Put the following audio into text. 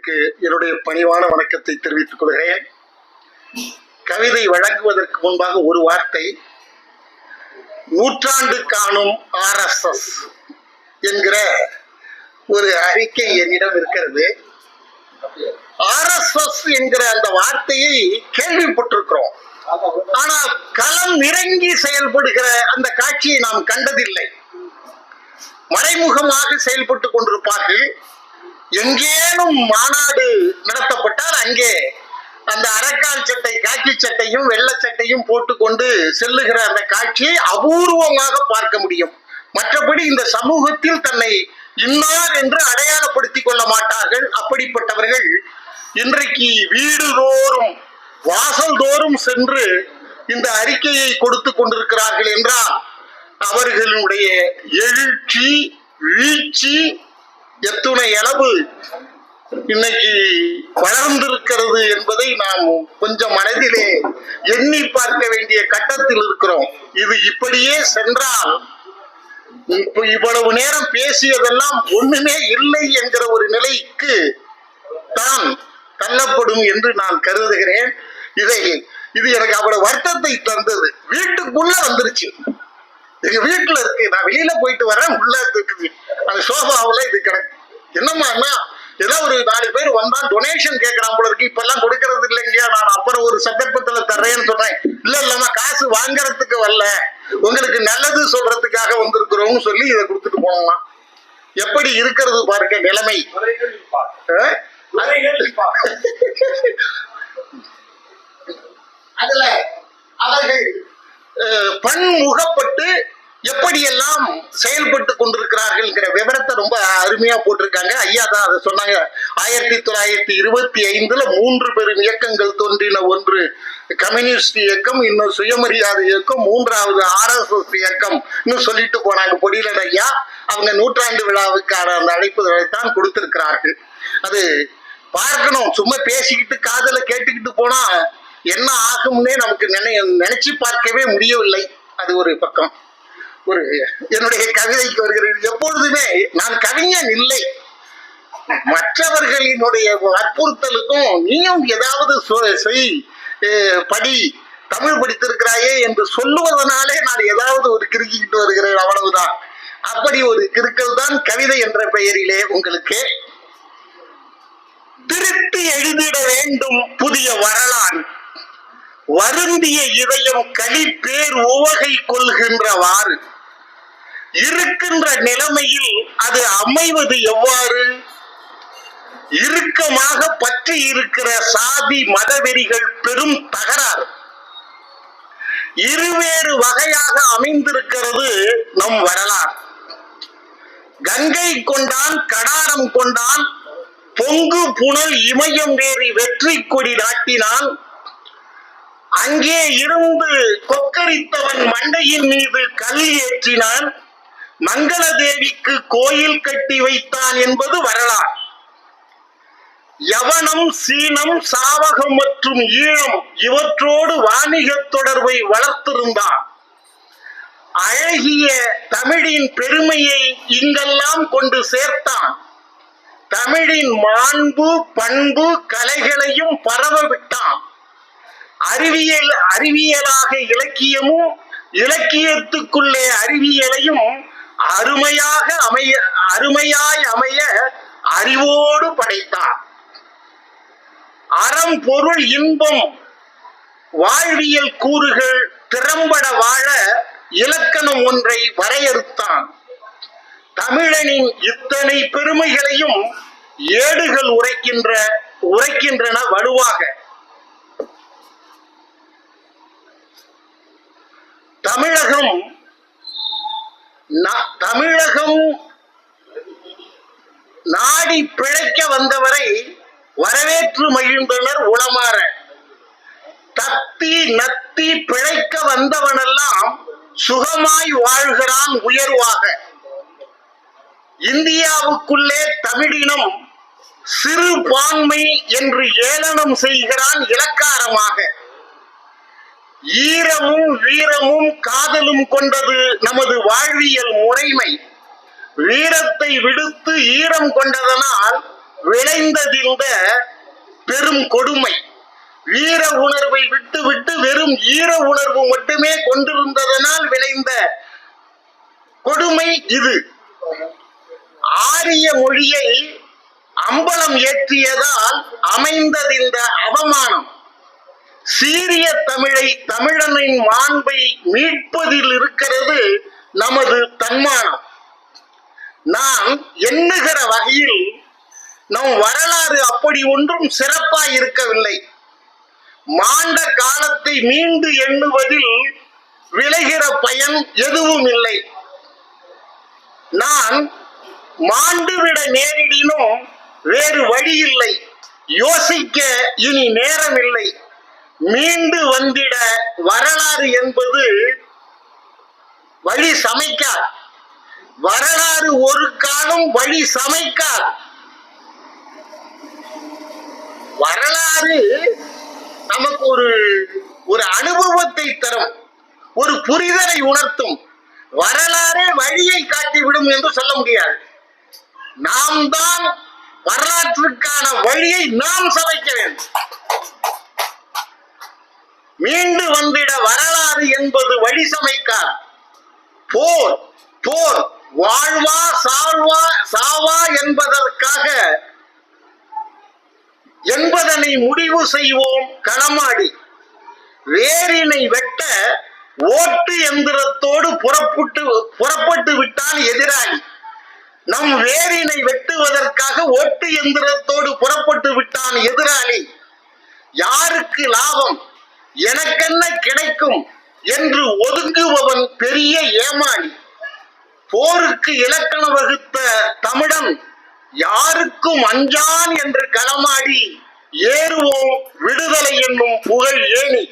அவர்களுக்கு என்னுடைய பணிவான வணக்கத்தை தெரிவித்துக் கொள்கிறேன். கவிதை வழங்குவதற்கு முன்பாக ஒரு வார்த்தை. நூற்றாண்டு காணும் RSS என்கிற ஒரு அறிக்கை என்னிடம் இருக்கிறது. RSS என்கிற அந்த வார்த்தையை கேள்விப்பட்டிருக்கிறோம். ஆனால் களம் இறங்கி செயல்படுகிற அந்த காட்சியை நாம் கண்டதில்லை. மறைமுகமாக செயல்பட்டுக் கொண்டிருப்பார்கள். எங்கேனும் மாநாடு நடத்தப்பட்டால் அங்கே அந்த அரைக்கால் சட்டை, காக்கி சட்டையும் வெள்ளை சட்டையும் போட்டுக்கொண்டு செல்லுகிற அந்த காட்சியை அபூர்வமாக பார்க்க முடியும். மற்றபடி இந்த சமூகத்தில் தன்னை இன்னார் என்று அடையாளப்படுத்திக் கொள்ள மாட்டார்கள். அப்படிப்பட்டவர்கள் இன்றைக்கு வீடுதோறும் வாசல் தோறும் சென்று இந்த அறிக்கையை கொடுத்து கொண்டிருக்கிறார்கள் என்றால் அவர்களுடைய எழுச்சி, வீழ்ச்சி எத்துணை அளவு இன்னைக்கு வளர்ந்திருக்கிறது என்பதை நாம் கொஞ்சம் மனதிலே எண்ணி பார்க்க வேண்டிய கட்டத்தில் இருக்கிறோம். இது இப்படியே சென்றால் இவ்வளவு நேரம் பேசியதெல்லாம் ஒண்ணுமே இல்லை என்கிற ஒரு நிலைக்கு தான் தள்ளப்படும் என்று நான் கருதுகிறேன். இது எனக்கு அவ்வளவு வருத்தத்தை தந்தது. வீட்டுக்குள்ள வந்துருச்சு. எங்க வீட்டுல இருக்கு, நான் வெளியில போயிட்டு வரேன், உள்ள இருக்குது அந்த சோபாவில் இது கிடக்கு. என்னம்மா ஏதோ ஒரு 4 பேர் வந்தா டொனேஷன் கேட்கறான் போல இருக்கு, இப்ப எல்லாம் கொடுக்கறது இல்லைங்க, நான் அப்புறம் ஒரு சந்தர்ப்பத்துல தர்றேன்னு சொல்றேன். இல்லம்மா காசு வாங்கறதுக்கு வரல, உங்களுக்கு நல்லது சொல்றதுக்காக வந்திருக்கிறோம்னு சொல்லி இதை கொடுத்துட்டு போனோம்னா எப்படி இருக்கிறது பாருங்க நிலைமை. அதுல அவர்கள் பன்முகப்பட்டு எப்படியெல்லாம் செயல்பட்டு கொண்டிருக்கிறார்கள் விவரத்தை ரொம்ப அருமையா போட்டிருக்காங்க. ஐயா தான் அதை சொன்னாங்க. 1925 3 பெரும் இயக்கங்கள் தோன்றின. ஒன்று கம்யூனிஸ்ட் இயக்கம், இன்னும் சுயமரியாதை இயக்கம், 3வது RSS இயக்கம் சொல்லிட்டு போனாங்க பொடியில ஐயா. அவங்க நூற்றாண்டு விழாவுக்கான அந்த அழைப்புதலை தான் கொடுத்திருக்கிறார்கள். அது பார்க்கணும். சும்மா பேசிக்கிட்டு காதல கேட்டுக்கிட்டு போனா என்ன ஆகும்னே நமக்கு நினைச்சு பார்க்கவே முடியவில்லை. அது ஒரு பக்கம். என்னுடைய கவிதைக்கு வருகிறது. எப்பொழுதுமே நான் கவிஞன் இல்லை. மற்றவர்களினுடைய வற்புறுத்தலுக்கும் நீயும் ஏதாவது செய், படி, தமிழ் படித்திருக்கிறாயே என்று சொல்லுவதனாலே நான் ஏதாவது ஒரு கிறுக்கிட்டு வருகிறேன், அவ்வளவுதான். அப்படி ஒரு கிறுக்கல் தான் கவிதை என்ற பெயரிலே உங்களுக்கு. திருத்தி எழுதிட வேண்டும் புதிய வரலாறு, வருந்திய இதயம் களிப்பேர் உவகை கொள்கின்றவாறு, இருக்கின்ற நிலைமையில் அது அமைவது எவ்வாறு? இறுக்கமாக பற்றி இருக்கிற சாதி மதவெறிகள் பெரும் தகராறு இருவேறு வகையாக அமைந்திருக்கிறது நம் வரலாறு. கங்கை கொண்டான், கடாரம் கொண்டான், பொங்கு புனல் இமயம் ஏறி வெற்றி கொடி நாட்டினான், அங்கே இருந்து கொக்கரித்தவன் மண்டையின் மீது கல் ஏற்றினான், மங்களதேவிக்கு கோயில் கட்டி வைத்தான் என்பது வரலாறு. யவனம், சீனம், சாவகம் மற்றும் ஈழம் இவற்றோடு வாணிக தொடர்பை வளர்த்திருந்தான். அழகிய தமிழின் பெருமையை இங்கெல்லாம் கொண்டு சேர்த்தான். தமிழின் மாண்பு, பண்பு, கலைகளையும் பரவ விட்டான். அறிவியலாக இலக்கியமும், இலக்கியத்துக்குள்ளே அறிவியலையும் அருமையாய் அமைய அறிவோடு படைத்தான். அறம், பொருள், இன்பம், வாழ்வியல் கூறுகள் திறம்பட வாழ இலக்கணம் ஒன்றை வரையறுத்தான். தமிழனின் இத்தனை பெருமைகளையும் ஏடுகள் உரைக்கின்றன வலுவாக. தமிழகம் நாடி பிழைக்க வந்தவரை வரவேற்று மகிழ்ந்தனர் உளமாற. தத்தி நத்தி பிழைக்க வந்தவனெல்லாம் சுகமாய் வாழ்கிறான் உயர்வாக. இந்தியாவுக்குள்ளே தமிழினம் சிறுபான்மை என்று ஏளனம் செய்கிறான் இலக்காரமாக. ஈரமும் வீரமும் காதலும் கொண்டது நமது வாழ்வியல் முறைமை. வீரத்தை விடுத்து ஈரம் கொண்டதனால் விளைந்ததிந்த பெரும் கொடுமை. வீர உணர்வை விட்டு விட்டு வெறும் ஈர உணர்வு மட்டுமே கொண்டிருந்ததனால் விளைந்த கொடுமை இது. ஆரிய மொழியை அம்பலம் ஏற்றியதால் அமைந்ததிந்த அவமானம். சீரிய தமிழை, தமிழனின் மாண்பை மீட்பதில் இருக்கிறது நமது தன்மானம். நாம் எண்ணுகிற வகையில் நம் வரலாறு அப்படி ஒன்றும் சிறப்பாய் இருக்கவில்லை. மாண்ட காலத்தை மீண்டு எண்ணுவதில் விளைகிற பயன் எதுவும் இல்லை. நான் மாண்டுவிட நேரிடினும் வேறு வழி இல்லை. யோசிக்க இனி நேரம் இல்லை. மீண்டு வந்திட வரலாறு என்பது வழி சமைக்கார். வரலாறு ஒரு காலம் வழி சமைக்கார். வரலாறு நமக்கு ஒரு அனுபவத்தை தரும், ஒரு புரிதலை உணர்த்தும். வரலாறே வழியை காட்டிவிடும் என்று சொல்ல முடியாது. நாம் தான் வரலாற்றுக்கான வழியை நாம் சமைக்க வேண்டும். மீண்டு வந்திட வரலாறு என்பது வழி சமைக்கார். போர் போர் வாழ்வா சாவா என்பதனை முடிவு செய்வோம் களமாடி. வேரினை வெட்ட ஓட்டு எந்திரத்தோடு புறப்பட்டு விட்டான் எதிராளி. நம் வேரினை வெட்டுவதற்காக ஓட்டு எந்திரத்தோடு புறப்பட்டு விட்டான் எதிராளி. யாருக்கு லாபம், எனக்கென்ன கிடைக்கும் என்று ஒதுங்குபவன் பெரிய ஏமாளி. போருக்கு இலக்கணம் வகுத்த தமிழன் யாருக்கும் அஞ்சான் என்று களமாடி ஏறுவோம் விடுதலை என்னும் புகழ் ஏணி.